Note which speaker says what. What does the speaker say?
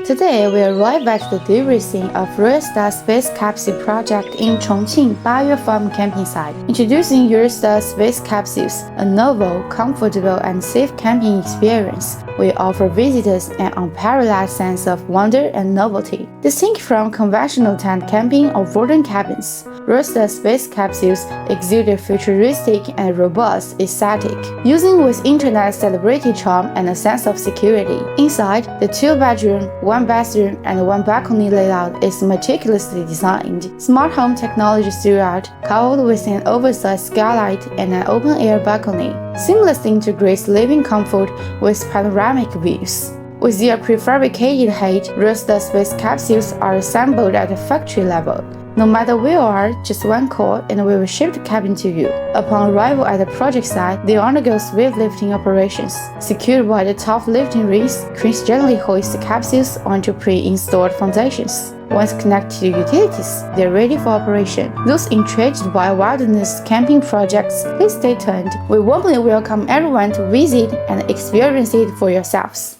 Speaker 1: Today, we arrive at the delivery scene of Royalstar Space Capsule project in Chongqing Bio Farm camping site. Introducing Royalstar Space Capsules, a novel, comfortable, and safe camping experience. We offer visitors an unparalleled sense of wonder and novelty. Distinct from conventional tent camping or wooden cabins, Royalstar Space Capsules exude a futuristic and robust aesthetic, using with internet celebrity charm and a sense of security. Inside, the 2-bedroom, 1-bathroom, and 1-balcony layout is meticulously designed. Smart home technology throughout, coupled with an oversized skylight and an open-air balcony, seamlessly integrates living comfort with panoramic views. With their prefabricated height, Royalstar Space Capsules are assembled at the factory level. No matter where you are, just one call and we will ship the cabin to you. Upon arrival at the project site, they undergo swift lifting operations. Secured by the top lifting rings, cranes gently hoist the capsules onto pre-installed foundations. Once connected to utilities, they are ready for operation. Those intrigued by wilderness camping projects, please stay tuned. We warmly welcome everyone to visit and experience it for yourselves.